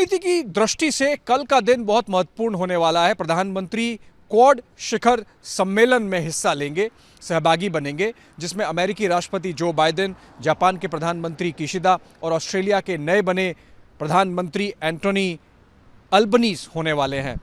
कूटनीति की दृष्टि से कल का दिन बहुत महत्वपूर्ण होने वाला है। प्रधानमंत्री क्वाड शिखर सम्मेलन में हिस्सा लेंगे, सहभागी बनेंगे, जिसमें अमेरिकी राष्ट्रपति जो बाइडेन, जापान के प्रधानमंत्री किशिदा और ऑस्ट्रेलिया के नए बने प्रधानमंत्री एंटोनी अल्बनीज होने वाले हैं।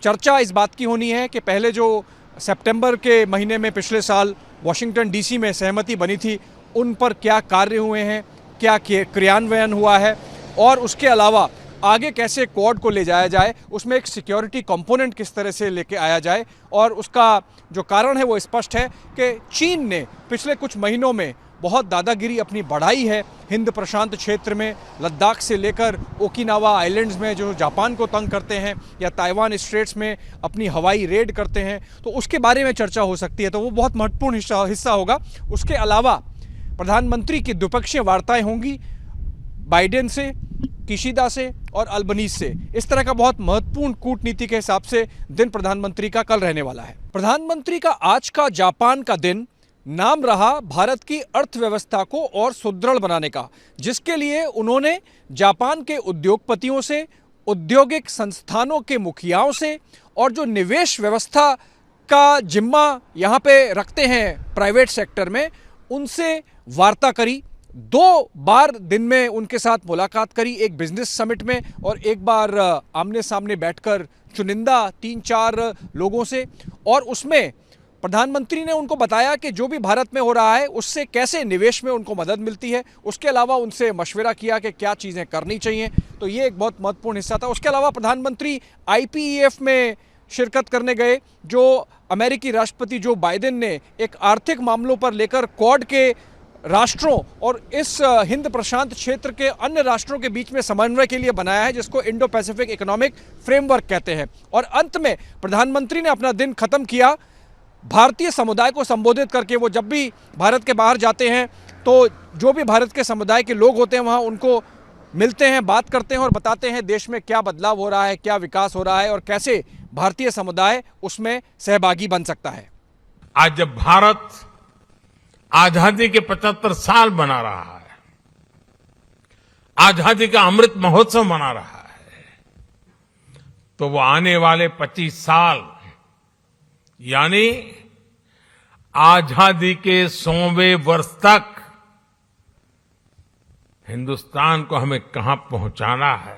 चर्चा इस बात की होनी है कि पहले जो सितंबर के महीने में पिछले साल वाशिंगटन डीसी में सहमति बनी थी, उन पर क्या कार्य हुए हैं, क्या क्रियान्वयन हुआ है और उसके अलावा आगे कैसे क्वाड को ले जाया जाए, उसमें एक सिक्योरिटी कंपोनेंट किस तरह से लेके आया जाए। और उसका जो कारण है वो स्पष्ट है कि चीन ने पिछले कुछ महीनों में बहुत दादागिरी अपनी बढ़ाई है हिंद प्रशांत क्षेत्र में, लद्दाख से लेकर ओकिनावा आइलैंड्स में जो जापान को तंग करते हैं या ताइवान स्ट्रेट्स में अपनी हवाई रेड करते हैं, तो उसके बारे में चर्चा हो सकती है। तो वो बहुत महत्वपूर्ण हिस्सा होगा। उसके अलावा प्रधानमंत्री की द्विपक्षीय वार्ताएं होंगी बाइडेन से, किशिदा से और अल्बनीज से। इस तरह का बहुत महत्वपूर्ण कूटनीति के हिसाब से दिन प्रधानमंत्री का कल रहने वाला है। प्रधानमंत्री का आज का जापान का दिन नाम रहा भारत की अर्थव्यवस्था को और सुदृढ़ बनाने का, जिसके लिए उन्होंने जापान के उद्योगपतियों से, औद्योगिक संस्थानों के मुखियाओं से और जो निवेश व्यवस्था का जिम्मा यहाँ पे रखते हैं प्राइवेट सेक्टर में, उनसे वार्ता करी। 2 बार दिन में उनके साथ मुलाकात करी, एक बिजनेस समिट में और एक बार आमने सामने बैठकर चुनिंदा 3-4 लोगों से। और उसमें प्रधानमंत्री ने उनको बताया कि जो भी भारत में हो रहा है उससे कैसे निवेश में उनको मदद मिलती है। उसके अलावा उनसे मशवरा किया कि क्या चीज़ें करनी चाहिए। तो ये एक बहुत महत्वपूर्ण हिस्सा था। उसके अलावा प्रधानमंत्री IPEF में शिरकत करने गए, जो अमेरिकी राष्ट्रपति जो बाइडेन ने एक आर्थिक मामलों पर लेकर क्वाड के राष्ट्रों और इस हिंद प्रशांत क्षेत्र के अन्य राष्ट्रों के बीच में समन्वय के लिए बनाया है, जिसको इंडो पैसिफिक इकोनॉमिक फ्रेमवर्क कहते हैं। और अंत में प्रधानमंत्री ने अपना दिन खत्म किया भारतीय समुदाय को संबोधित करके। वो जब भी भारत के बाहर जाते हैं तो जो भी भारत के समुदाय के लोग होते हैं वहाँ उनको मिलते हैं, बात करते हैं और बताते हैं देश में क्या बदलाव हो रहा है, क्या विकास हो रहा है और कैसे भारतीय समुदाय उसमें सहभागी बन सकता है। आज जब भारत आजादी के 75 साल मना रहा है, आजादी का अमृत महोत्सव मना रहा है, तो वो आने वाले 25 साल यानी आजादी के 100वें वर्ष तक हिंदुस्तान को हमें कहां पहुंचाना है,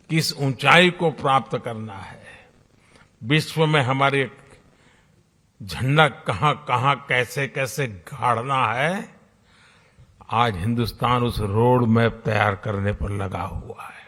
किस ऊंचाई को प्राप्त करना है, विश्व में हमारे झंडा कहां कहां कैसे कैसे गाड़ना है, आज हिंदुस्तान उस रोड मैप तैयार करने पर लगा हुआ है।